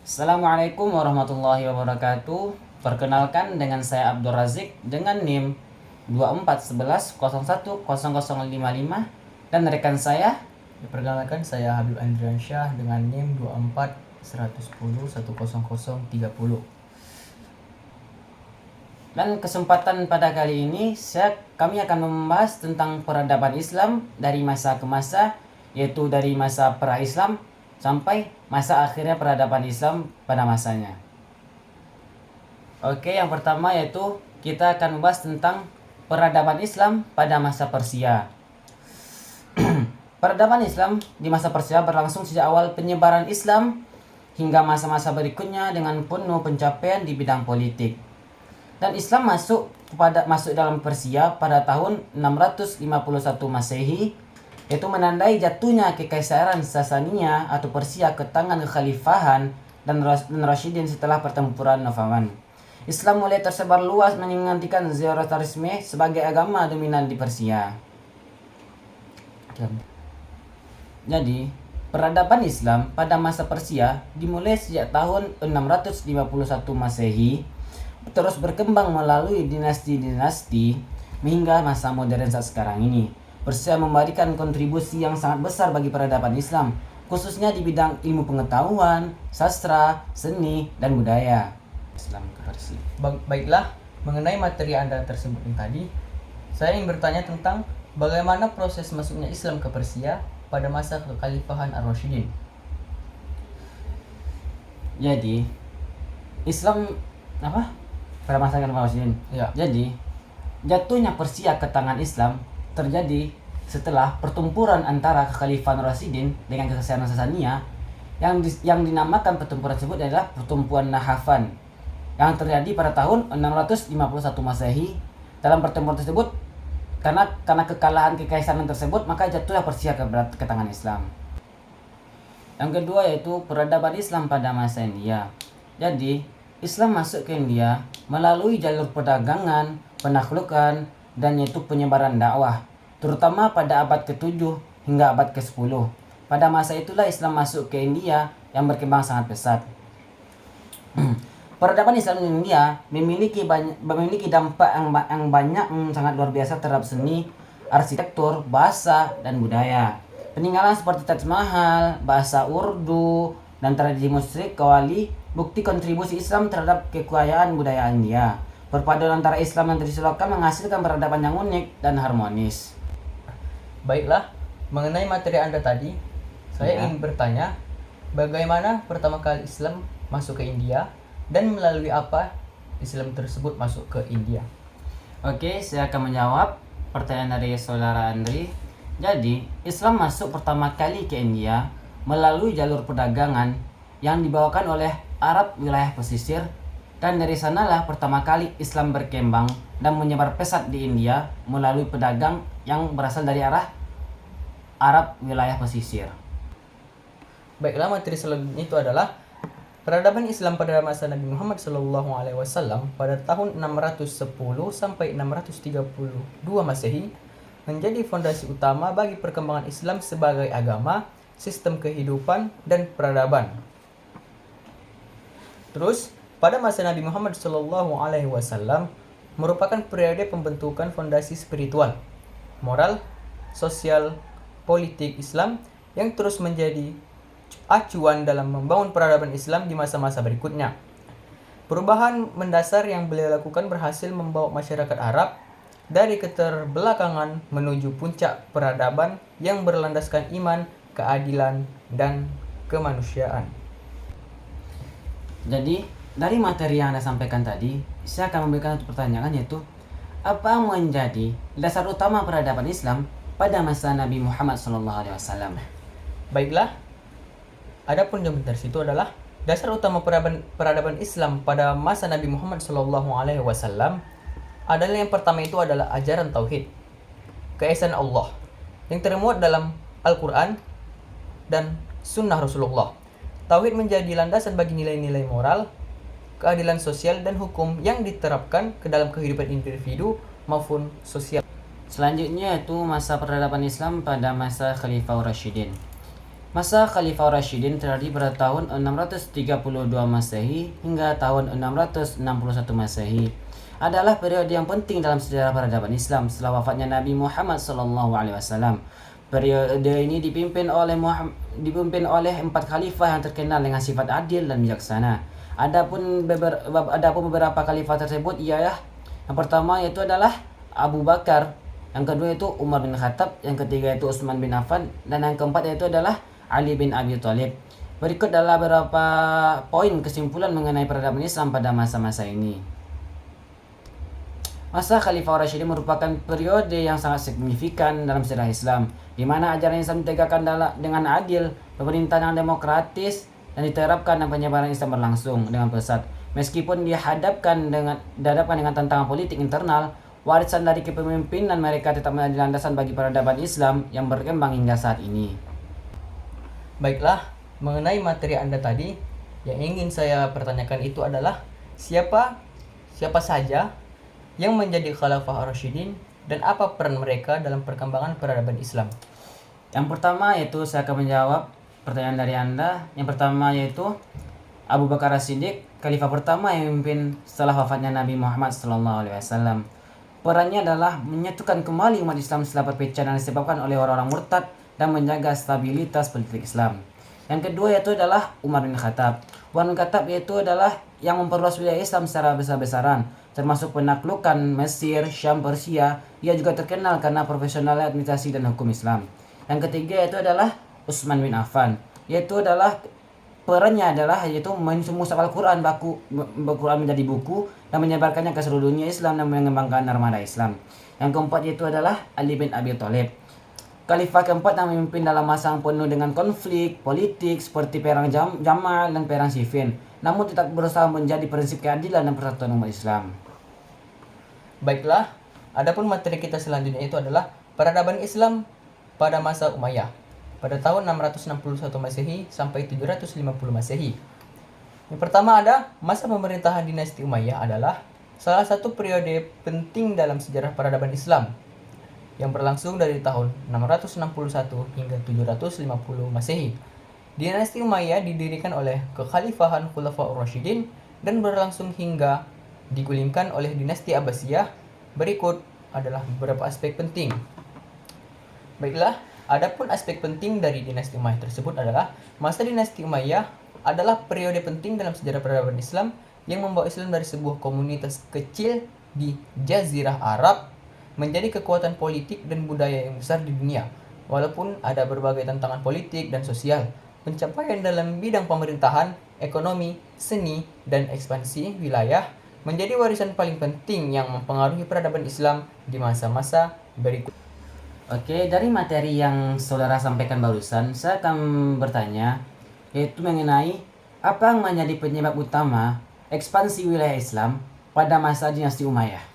Assalamualaikum warahmatullahi wabarakatuh. Perkenalkan dengan saya Abdul Razik dengan NIM 2411010055 dan rekan saya. Perkenalkan saya Habib Andriansyah dengan NIM 2411010030. Dan kesempatan pada kali ini kami akan membahas tentang peradaban Islam dari masa ke masa, yaitu dari masa pra-Islam sampai masa akhirnya peradaban Islam pada masanya. Oke, yang pertama yaitu kita akan membahas tentang peradaban Islam pada masa Persia. Peradaban Islam di masa Persia berlangsung sejak awal penyebaran Islam hingga masa-masa berikutnya dengan penuh pencapaian di bidang politik. Dan Islam masuk dalam Persia pada tahun 651 Masehi, yaitu menandai jatuhnya kekaisaran Sasania atau Persia ke tangan kekhalifahan dan Rashidin setelah pertempuran Novawan. Islam mulai tersebar luas menggantikan Zoroastrisme sebagai agama dominan di Persia. Jadi, peradaban Islam pada masa Persia dimulai sejak tahun 651 Masehi, terus berkembang melalui dinasti-dinasti hingga masa modern saat sekarang ini. Persia memberikan kontribusi yang sangat besar bagi peradaban Islam, khususnya di bidang ilmu pengetahuan, sastra, seni, dan budaya. Islam ke Persia. Baiklah, mengenai materi Anda tersebut tadi, saya ingin bertanya tentang bagaimana proses masuknya Islam ke Persia pada masa kekhalifahan Ar-Rasyidin. Jadi, Islam pada masa Ar-Rasyidin. Ya. Jadi, jatuhnya Persia ke tangan Islam terjadi setelah pertempuran antara kekhalifahan Rashidin dengan kekaisaran Sasania yang dinamakan pertempuran tersebut adalah pertempuran Nahafan yang terjadi pada tahun 651 Masehi. Dalam pertempuran tersebut karena kekalahan kekaisaran tersebut maka jatuhlah Persia ke tangan Islam. Yang kedua yaitu peradaban Islam pada masa India. Jadi Islam masuk ke India melalui jalur perdagangan, penaklukan, dan yaitu penyebaran dakwah, terutama pada abad ke-7 hingga abad ke-10. Pada masa itulah Islam masuk ke India yang berkembang sangat pesat. Peradaban Islam di India memiliki dampak yang banyak, sangat luar biasa terhadap seni, arsitektur, bahasa, dan budaya. Peninggalan seperti Taj Mahal, bahasa Urdu, dan tradisi musyrik Qawwali bukti kontribusi Islam terhadap kekayaan budaya India. Perpaduan antara Islam dan tradisi lokal menghasilkan peradaban yang unik dan harmonis. Baiklah, mengenai materi Anda tadi, saya ingin bertanya bagaimana pertama kali Islam masuk ke India dan melalui apa Islam tersebut masuk ke India. Oke, saya akan menjawab pertanyaan dari saudara Andri. Jadi, Islam masuk pertama kali ke India melalui jalur perdagangan yang dibawakan oleh Arab wilayah pesisir, dan dari sanalah pertama kali Islam berkembang dan menyebar pesat di India melalui pedagang yang berasal dari arah Arab wilayah pesisir. Baiklah, materi selanjutnya itu adalah peradaban Islam pada masa Nabi Muhammad SAW pada tahun 610 sampai 632 Masehi menjadi fondasi utama bagi perkembangan Islam sebagai agama, sistem kehidupan, dan peradaban. Terus, pada masa Nabi Muhammad SAW merupakan periode pembentukan fondasi spiritual, moral, sosial, politik Islam yang terus menjadi acuan dalam membangun peradaban Islam di masa-masa berikutnya. Perubahan mendasar yang beliau lakukan berhasil membawa masyarakat Arab dari keterbelakangan menuju puncak peradaban yang berlandaskan iman, keadilan, dan kemanusiaan. Jadi, dari materi yang Anda sampaikan tadi, saya akan memberikan satu pertanyaan, yaitu apa menjadi dasar utama peradaban Islam pada masa Nabi Muhammad SAW? Baiklah, adapun yang dari situ adalah dasar utama peradaban Islam pada masa Nabi Muhammad SAW adalah yang pertama itu adalah ajaran tauhid, keesaan Allah yang termuat dalam Al-Quran dan Sunnah Rasulullah. Tauhid menjadi landasan bagi nilai-nilai moral, keadilan sosial, dan hukum yang diterapkan ke dalam kehidupan individu maupun sosial. Selanjutnya yaitu masa peradaban Islam pada masa Khalifah Rashidin. Masa Khalifah Rashidin terjadi pada tahun 632 Masehi hingga tahun 661 Masehi. Adalah periode yang penting dalam sejarah peradaban Islam setelah wafatnya Nabi Muhammad SAW. Periode ini dipimpin oleh 4 khalifah yang terkenal dengan sifat adil dan bijaksana. Adapun beberapa khalifah tersebut ialah yang pertama yaitu adalah Abu Bakar, yang kedua itu Umar bin Khattab, yang ketiga itu Utsman bin Affan, dan yang keempat yaitu adalah Ali bin Abi Thalib. Berikut adalah beberapa poin kesimpulan mengenai peradaban Islam pada masa-masa ini. Masa Khalifah Rashidin merupakan periode yang sangat signifikan dalam sejarah Islam, di mana ajaran Islam ditegakkan dengan adil, pemerintahan yang demokratis, dan diterapkan dan penyebaran Islam berlangsung dengan pesat. Meskipun dihadapkan dengan tantangan politik internal, warisan dari kepemimpinan mereka tetap menjadi landasan bagi peradaban Islam yang berkembang hingga saat ini. Baiklah, mengenai materi Anda tadi, yang ingin saya pertanyakan itu adalah siapa saja yang menjadi Khalifah Ar-Rasyidin dan apa peran mereka dalam perkembangan peradaban Islam. Yang pertama yaitu saya akan menjawab pertanyaan dari Anda. Yang pertama yaitu Abu Bakar As-Siddiq, khalifah pertama yang memimpin setelah wafatnya Nabi Muhammad SAW. Perannya adalah menyatukan kembali umat Islam setelah perpecahan yang disebabkan oleh orang-orang murtad dan menjaga stabilitas politik Islam. Yang kedua yaitu adalah Umar bin Khattab. Umar bin Khattab yaitu adalah yang memperluas wilayah Islam secara besar-besaran, termasuk penaklukan Mesir, Syam, Persia. Ia juga terkenal karena profesional administrasi dan hukum Islam. Yang ketiga yaitu adalah Utsman bin Affan, yaitu adalah perannya yaitu mensumusap Al-Quran menjadi buku dan menyebarkannya ke seluruh dunia Islam dan mengembangkan armada Islam. Yang keempat yaitu adalah Ali bin Abi Thalib, khalifah keempat yang memimpin dalam masa yang penuh dengan konflik politik seperti perang Jamal dan perang Siffin, namun tetap berusaha menjadi prinsip keadilan dan persatuan umat Islam. Baiklah, adapun materi kita selanjutnya itu adalah peradaban Islam pada masa Umayyah pada tahun 661 Masehi sampai 750 Masehi. Yang pertama ada masa pemerintahan dinasti Umayyah adalah salah satu periode penting dalam sejarah peradaban Islam yang berlangsung dari tahun 661 hingga 750 Masehi. Dinasti Umayyah didirikan oleh kekhalifahan Khulafaur Rasyidin dan berlangsung hingga digulingkan oleh dinasti Abbasiyah. Berikut adalah beberapa aspek penting. Baiklah, adapun aspek penting dari dinasti Umayyah tersebut adalah masa dinasti Umayyah adalah periode penting dalam sejarah peradaban Islam yang membawa Islam dari sebuah komunitas kecil di Jazirah Arab menjadi kekuatan politik dan budaya yang besar di dunia. Walaupun ada berbagai tantangan politik dan sosial, pencapaian dalam bidang pemerintahan, ekonomi, seni, dan ekspansi wilayah menjadi warisan paling penting yang mempengaruhi peradaban Islam di masa-masa berikut. Oke, dari materi yang saudara sampaikan barusan, saya akan bertanya, yaitu mengenai apa yang menjadi penyebab utama ekspansi wilayah Islam pada masa dinasti Umayyah.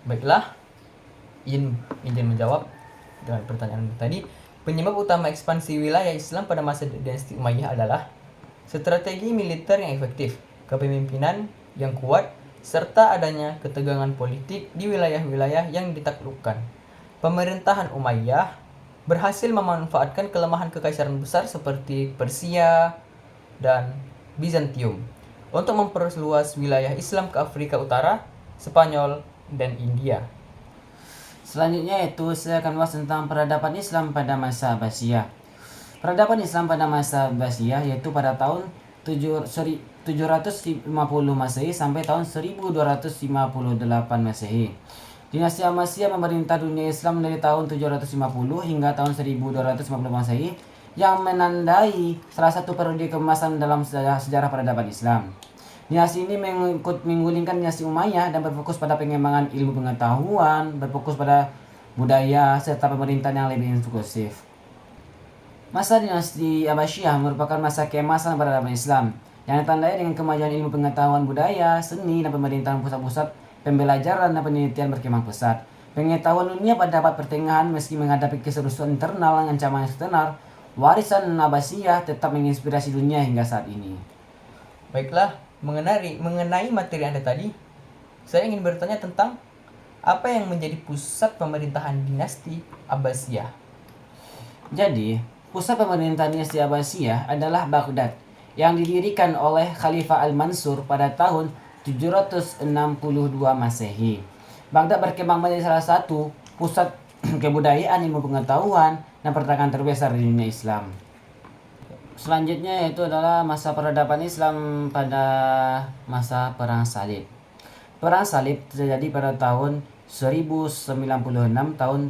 Baiklah, izin menjawab dengan pertanyaan tadi. Penyebab utama ekspansi wilayah Islam pada masa dinasti Umayyah adalah strategi militer yang efektif, kepemimpinan yang kuat, serta adanya ketegangan politik di wilayah-wilayah yang ditaklukkan. Pemerintahan Umayyah berhasil memanfaatkan kelemahan kekaisaran besar seperti Persia dan Bizantium untuk memperluas wilayah Islam ke Afrika Utara, Spanyol, dan India. Selanjutnya yaitu saya akan bahas tentang peradaban Islam pada masa Abbasiyah. Peradaban Islam pada masa Abbasiyah yaitu pada tahun 750 Masehi sampai tahun 1258 Masehi. Dinasti Abbasiyah memerintah dunia Islam dari tahun 750 hingga tahun 1250 Masehi yang menandai salah satu periode keemasan dalam sejarah peradaban Islam. Dinasti ini menggulingkan dinasti Umayyah dan berfokus pada pengembangan ilmu pengetahuan, berfokus pada budaya, serta pemerintahan yang lebih inklusif. Masa dinasti Abbasiyah merupakan masa keemasan peradaban Islam yang ditandai dengan kemajuan ilmu pengetahuan budaya, seni, dan pemerintahan pusat-pusat pembelajaran dan penelitian berkembang pesat. Pengetahuan dunia pada abad pertengahan meski menghadapi keseruan internal dan ancaman eksternal, warisan Abbasiyah tetap menginspirasi dunia hingga saat ini. Baiklah, mengenai materi Anda tadi, saya ingin bertanya tentang apa yang menjadi pusat pemerintahan dinasti Abbasiyah. Jadi, Pusat pemerintahan dinasti Abbasiyah adalah Baghdad, yang didirikan oleh Khalifah Al-Mansur pada tahun 762 Masehi. Baghdad berkembang menjadi salah satu pusat kebudayaan, ilmu pengetahuan, dan perdagangan terbesar di dunia Islam. Selanjutnya yaitu adalah masa peradaban Islam pada masa Perang Salib. Perang Salib terjadi pada tahun 1096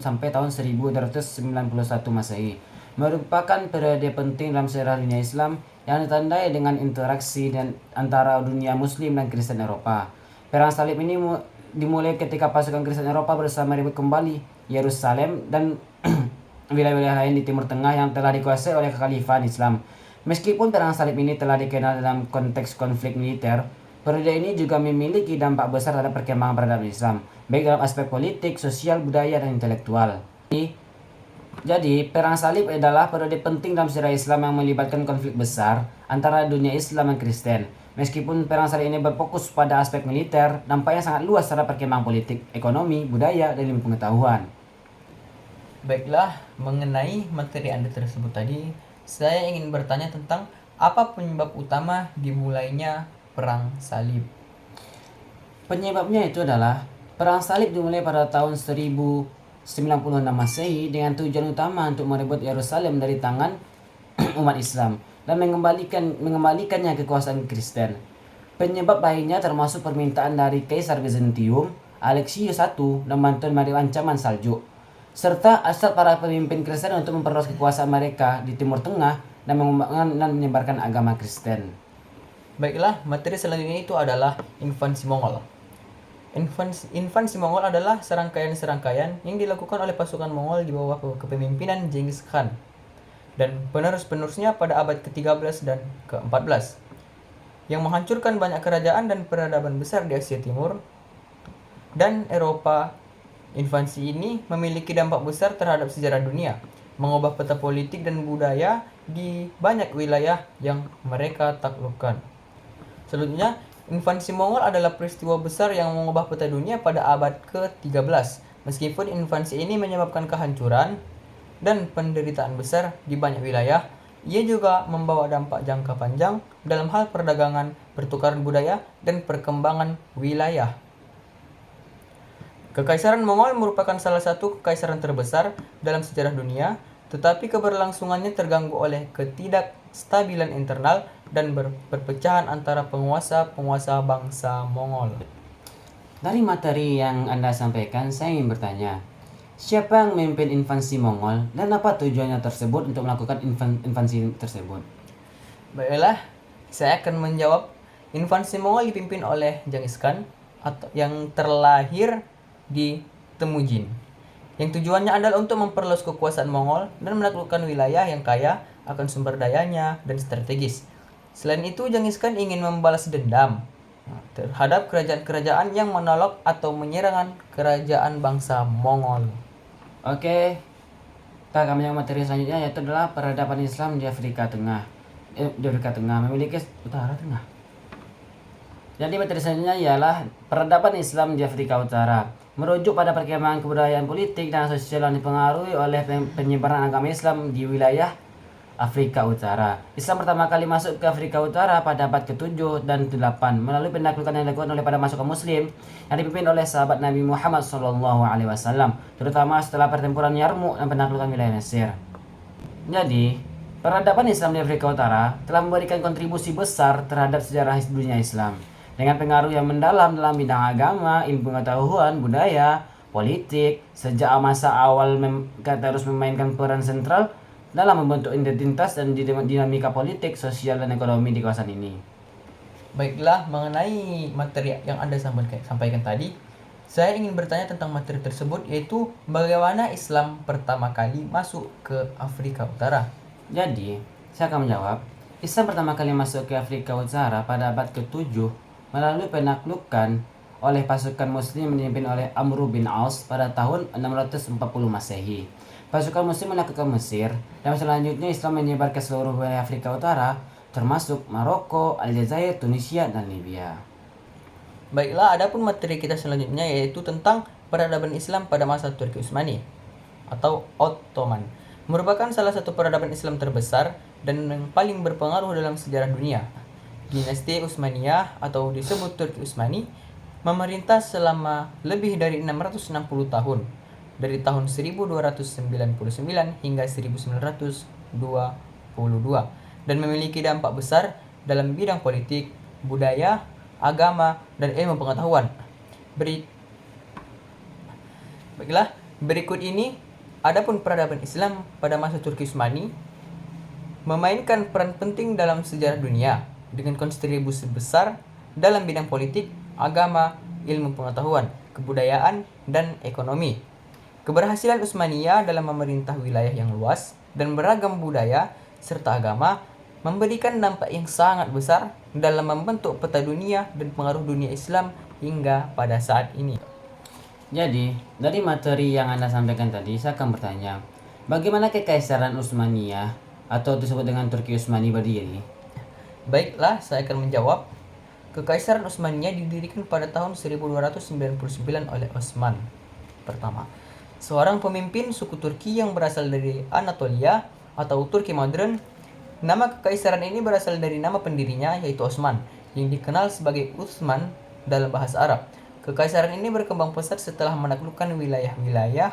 sampai tahun 1291 Masehi. Merupakan periode penting dalam sejarah dunia Islam yang ditandai dengan interaksi antara dunia Muslim dan Kristen Eropa. Perang Salib ini dimulai ketika pasukan Kristen Eropa berusaha merebut kembali Yerusalem dan wilayah-wilayah lain di Timur Tengah yang telah dikuasai oleh kekhalifahan Islam. Meskipun perang salib ini telah dikenal dalam konteks konflik militer, periode ini juga memiliki dampak besar terhadap perkembangan peradaban Islam, baik dalam aspek politik, sosial, budaya, dan intelektual. Jadi, perang salib adalah periode penting dalam sejarah Islam yang melibatkan konflik besar antara dunia Islam dan Kristen. Meskipun perang salib ini berfokus pada aspek militer, dampaknya sangat luas terhadap perkembangan politik, ekonomi, budaya, dan ilmu pengetahuan. Baiklah, mengenai materi Anda tersebut tadi, saya ingin bertanya tentang apa penyebab utama dimulainya Perang Salib. Penyebabnya itu adalah Perang Salib dimulai pada tahun 1096 Masehi dengan tujuan utama untuk merebut Yerusalem dari tangan umat Islam dan mengembalikannya ke kekuasaan Kristen. Penyebab lainnya termasuk permintaan dari Kaisar Bizantium, Alexius I, dan bantuan dari ancaman Saljuk, serta hasrat para pemimpin Kristen untuk memperluas kekuasaan mereka di Timur Tengah dan mengembangkan dan menyebarkan agama Kristen. Baiklah, materi selanjutnya itu adalah invasi Mongol. Invasi Mongol adalah serangkaian-serangkaian yang dilakukan oleh pasukan Mongol di bawah kepemimpinan Genghis Khan dan penerus-penerusnya pada abad ke-13 dan ke-14 yang menghancurkan banyak kerajaan dan peradaban besar di Asia Timur dan Eropa. Invasi ini memiliki dampak besar terhadap sejarah dunia, mengubah peta politik dan budaya di banyak wilayah yang mereka taklukkan. Selanjutnya, invasi Mongol adalah peristiwa besar yang mengubah peta dunia pada abad ke-13. Meskipun invasi ini menyebabkan kehancuran dan penderitaan besar di banyak wilayah, ia juga membawa dampak jangka panjang dalam hal perdagangan, pertukaran budaya, dan perkembangan wilayah. Kekaisaran Mongol merupakan salah satu kekaisaran terbesar dalam sejarah dunia, tetapi keberlangsungannya terganggu oleh ketidakstabilan internal dan perpecahan antara penguasa-penguasa bangsa Mongol. Dari materi yang Anda sampaikan, saya ingin bertanya, siapa yang memimpin invasi Mongol dan apa tujuannya tersebut untuk melakukan invasi tersebut? Baiklah, saya akan menjawab. Invasi Mongol dipimpin oleh Genghis Khan yang terlahir di Temujin, yang tujuannya adalah untuk memperluas kekuasaan Mongol dan menaklukkan wilayah yang kaya akan sumber dayanya dan strategis. Selain itu, Genghis Khan ingin membalas dendam terhadap kerajaan-kerajaan yang menolak atau menyerang kerajaan bangsa Mongol. Oke, kita akan menyambung materi selanjutnya, yaitu adalah peradaban Islam di Afrika Tengah. Memiliki utara tengah. Jadi materi selanjutnya ialah peradaban Islam di Afrika Utara. Merujuk pada perkembangan kebudayaan politik dan sosial yang dipengaruhi oleh penyebaran agama Islam di wilayah Afrika Utara. Islam pertama kali masuk ke Afrika Utara pada abad ke-7 dan ke-8 melalui penaklukan yang dilakukan oleh pada pasukan Muslim yang dipimpin oleh sahabat Nabi Muhammad SAW, terutama setelah pertempuran Yarmouk dan penaklukan wilayah Mesir. Jadi, peradaban Islam di Afrika Utara telah memberikan kontribusi besar terhadap sejarah dunia Islam dengan pengaruh yang mendalam dalam bidang agama, ilmu pengetahuan, budaya, politik. Sejak masa awal terus memainkan peran sentral dalam membentuk identitas dan dinamika politik, sosial, dan ekonomi di kawasan ini. Baiklah, mengenai materi yang Anda sampaikan tadi, saya ingin bertanya tentang materi tersebut, yaitu bagaimana Islam pertama kali masuk ke Afrika Utara. Jadi, saya akan menjawab. Islam pertama kali masuk ke Afrika Utara pada abad ke-7 melalui penaklukan oleh pasukan Muslim yang dipimpin oleh Amr bin Aus pada tahun 640 Masehi. Pasukan Muslim menaklukkan Mesir, dan selanjutnya Islam menyebar ke seluruh wilayah Afrika Utara, termasuk Maroko, Aljazair, Tunisia, dan Libya. Baiklah, adapun materi kita selanjutnya yaitu tentang peradaban Islam pada masa Turki Utsmani atau Ottoman. merupakan salah satu peradaban Islam terbesar dan yang paling berpengaruh dalam sejarah dunia. Dinasti Utsmaniyah atau disebut Turki Utsmani memerintah selama lebih dari 660 tahun, dari tahun 1299 hingga 1922, dan memiliki dampak besar dalam bidang politik, budaya, agama, dan ilmu pengetahuan. Berikut ini adapun peradaban Islam pada masa Turki Utsmani memainkan peran penting dalam sejarah dunia dengan kontribusi besar dalam bidang politik, agama, ilmu pengetahuan, kebudayaan, dan ekonomi. Keberhasilan Utsmaniyah dalam memerintah wilayah yang luas dan beragam budaya serta agama memberikan dampak yang sangat besar dalam membentuk peta dunia dan pengaruh dunia Islam hingga pada saat ini. Jadi, dari materi yang Anda sampaikan tadi, saya akan bertanya, bagaimana Kekaisaran Utsmaniyah atau disebut dengan Turki Utsmani berdiri? Baiklah, saya akan menjawab. Kekaisaran Utsmaniyah didirikan pada tahun 1299 oleh Osman pertama, seorang pemimpin suku Turki yang berasal dari Anatolia atau Turki modern. Nama kekaisaran ini berasal dari nama pendirinya, yaitu Osman, yang dikenal sebagai Utsman dalam bahasa Arab. Kekaisaran ini berkembang pesat setelah menaklukkan wilayah-wilayah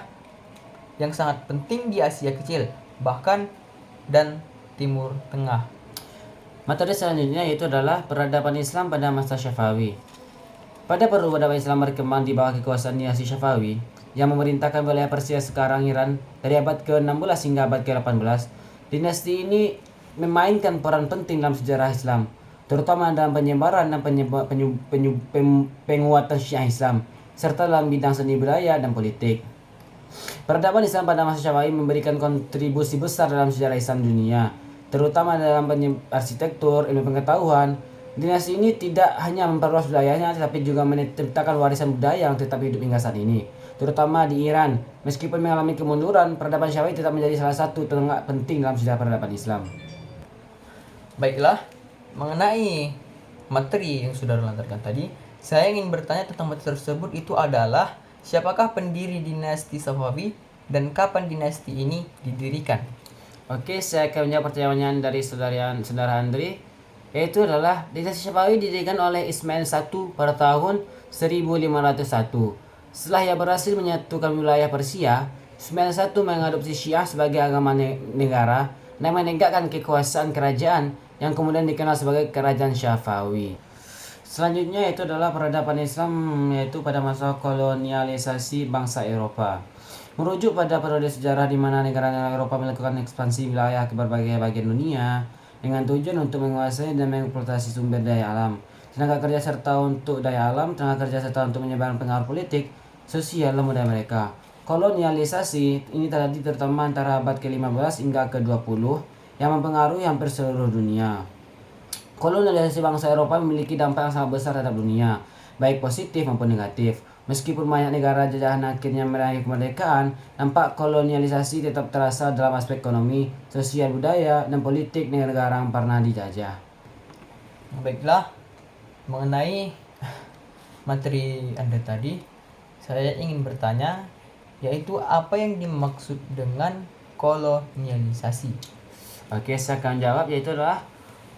yang sangat penting di Asia Kecil, bahkan dan Timur Tengah. Materi selanjutnya yaitu adalah peradaban Islam pada masa Syafawi. Pada peradaban Islam berkembang di bawah kekuasaan dinasti Syafawi yang memerintahkan wilayah Persia sekarang Iran dari abad ke-16 hingga abad ke-18. Dinasti ini memainkan peran penting dalam sejarah Islam, terutama dalam penyebaran dan penguatan Syiah Islam, serta dalam bidang seni budaya dan politik. Peradaban Islam pada masa Syafawi memberikan kontribusi besar dalam sejarah Islam dunia, terutama dalam arsitektur, ilmu pengetahuan. Dinasti ini tidak hanya memperluas wilayahnya, tetapi juga menciptakan warisan budaya yang tetap hidup hingga saat ini, terutama di Iran. Meskipun mengalami kemunduran, peradaban Syafawi tetap menjadi salah satu tonggak penting dalam sejarah peradaban Islam. Baiklah, mengenai materi yang sudah dilantarkan tadi, saya ingin bertanya tentang materi tersebut, itu adalah siapakah pendiri dinasti Safawi dan kapan dinasti ini didirikan? Oke, saya akan menjawab pertanyaan dari saudara Andri, yaitu adalah dinasti Syafawi didirikan oleh Ismail I pada tahun 1501. Setelah ia berhasil menyatukan wilayah Persia, Ismail I mengadopsi Syiah sebagai agama negara dan menegakkan kekuasaan kerajaan yang kemudian dikenal sebagai Kerajaan Syafawi. Selanjutnya itu adalah peradaban Islam, yaitu pada masa kolonialisasi bangsa Eropa. Merujuk pada periode sejarah di mana negara-negara Eropa melakukan ekspansi wilayah ke berbagai bagian dunia dengan tujuan untuk menguasai dan mengeksploitasi sumber daya alam, tenaga kerja serta untuk daya alam, tenaga kerja serta untuk menyebarkan pengaruh politik, sosial, dan budaya mereka. Kolonialisasi ini terjadi terutama antara abad ke-15 hingga ke-20 yang mempengaruhi hampir seluruh dunia. Kolonialisasi bangsa Eropa memiliki dampak yang sangat besar terhadap dunia, baik positif maupun negatif. Meskipun banyak negara jajahan akhirnya meraih kemerdekaan, dampak kolonialisasi tetap terasa dalam aspek ekonomi, sosial, budaya, dan politik negara yang pernah dijajah. Baiklah, mengenai materi Anda tadi, saya ingin bertanya, yaitu apa yang dimaksud dengan kolonialisasi? Oke, saya akan jawab, yaitu adalah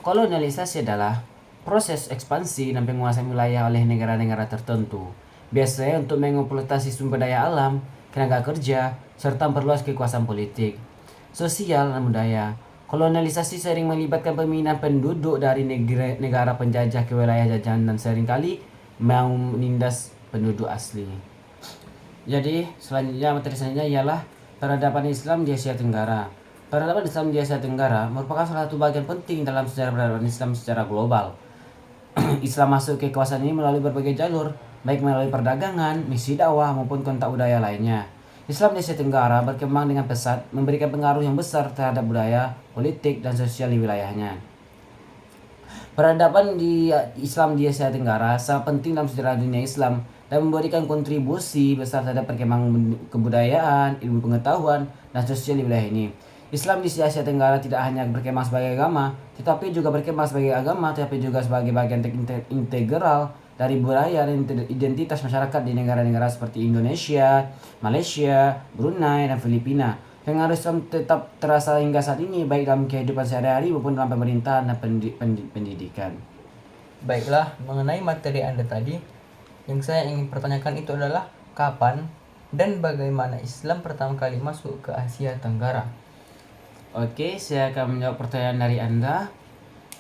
kolonialisasi adalah proses ekspansi dan penguasaan wilayah oleh negara-negara tertentu, biasanya untuk mengeksploitasi sumber daya alam, tenaga kerja, serta memperluas kekuasaan politik, sosial, dan budaya. Kolonialisasi sering melibatkan pemindahan penduduk dari negara penjajah ke wilayah jajahan dan seringkali mau menindas penduduk asli. Jadi, materi selanjutnya ialah peradaban Islam di Asia Tenggara. Peradaban Islam di Asia Tenggara merupakan salah satu bagian penting dalam sejarah peradaban Islam secara global. Islam masuk ke kawasan ini melalui berbagai jalur, baik melalui perdagangan, misi dakwah, maupun kontak budaya lainnya. Islam di Asia Tenggara berkembang dengan pesat, memberikan pengaruh yang besar terhadap budaya, politik, dan sosial di wilayahnya. Peradaban Islam di Asia Tenggara sangat penting dalam sejarah dunia Islam dan memberikan kontribusi besar terhadap perkembangan kebudayaan, ilmu pengetahuan, dan sosial di wilayah ini. Islam di Asia Tenggara tidak hanya berkembang sebagai agama, tetapi juga berkembang sebagai agama, tetapi juga sebagai bagian integral dari budaya dan identitas masyarakat di negara-negara seperti Indonesia, Malaysia, Brunei, dan Filipina. Pengaruh Islam tetap terasa hingga saat ini, baik dalam kehidupan sehari-hari maupun dalam pemerintahan dan pendidikan. Baiklah, mengenai materi Anda tadi, yang saya ingin pertanyakan itu adalah kapan dan bagaimana Islam pertama kali masuk ke Asia Tenggara? Oke, saya akan menjawab pertanyaan dari Anda.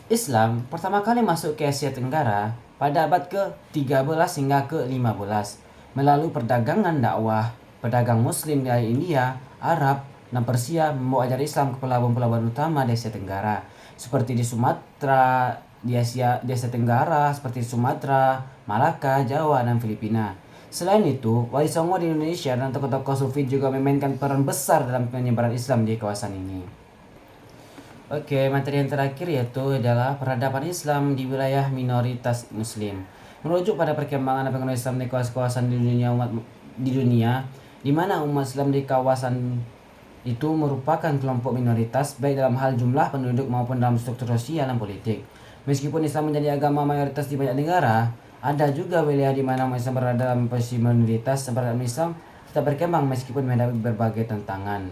Islam pertama kali masuk ke Asia Tenggara pada abad ke-13 hingga ke-15 melalui perdagangan dakwah. Pedagang Muslim dari India, Arab, dan Persia membawa ajaran Islam ke pelabuhan-pelabuhan utama di Asia Tenggara, seperti di Sumatera, di Asia Tenggara, seperti Sumatera, Malaka, Jawa, dan Filipina. Selain itu, Wali Songo di Indonesia dan tokoh-tokoh Sufi juga memainkan peran besar dalam penyebaran Islam di kawasan ini. Oke, materi yang terakhir yaitu adalah peradaban Islam di wilayah minoritas Muslim. Merujuk pada perkembangan dan pengaruh Islam di kawasan di dunia, di mana umat Islam di kawasan itu merupakan kelompok minoritas baik dalam hal jumlah penduduk maupun dalam struktur sosial dan politik. Meskipun Islam menjadi agama mayoritas di banyak negara, ada juga wilayah di mana umat Islam berada dalam posisi minoritas. Peradaban Islam tetap berkembang meskipun menghadapi berbagai tantangan.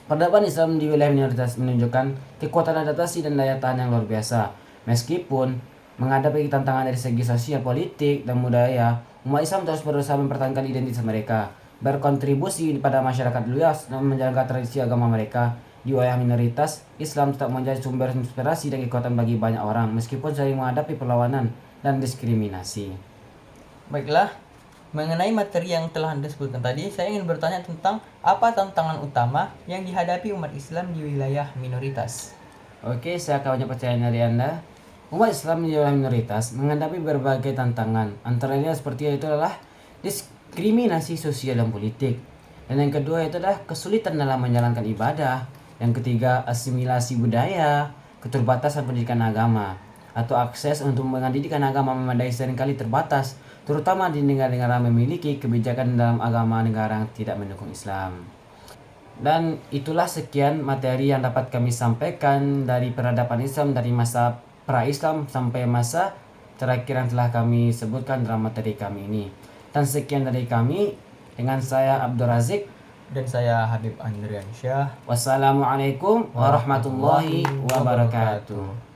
Peradaban Islam di wilayah minoritas menunjukkan kekuatan adaptasi dan daya tahan yang luar biasa. Meskipun menghadapi tantangan dari segi sosial, politik, dan budaya, umat Islam terus berusaha mempertahankan identitas mereka, berkontribusi pada masyarakat luas, dan menjaga tradisi agama mereka. Di wilayah minoritas, Islam tetap menjadi sumber inspirasi dan kekuatan bagi banyak orang, meskipun sering menghadapi perlawanan dan diskriminasi. Baiklah, mengenai materi yang telah Anda sebutkan tadi, saya ingin bertanya tentang apa tantangan utama yang dihadapi umat Islam di wilayah minoritas. Oke, saya akan menjawab pertanyaan dari Anda. Umat Islam di wilayah minoritas menghadapi berbagai tantangan. Antara lain seperti itu adalah diskriminasi sosial dan politik. Dan yang kedua itu adalah kesulitan dalam menjalankan ibadah. Yang ketiga, asimilasi budaya, keterbatasan pendidikan agama, atau akses untuk pendidikan agama memadai seringkali terbatas, terutama di negara-negara memiliki kebijakan dalam agama negara yang tidak mendukung Islam. Dan itulah sekian materi yang dapat kami sampaikan dari peradaban Islam dari masa pra-Islam sampai masa terakhir yang telah kami sebutkan dalam materi kami ini. Dan sekian dari kami, dengan saya Abdul Razik dan saya Habib Andriansyah. Wassalamualaikum warahmatullahi wabarakatuh.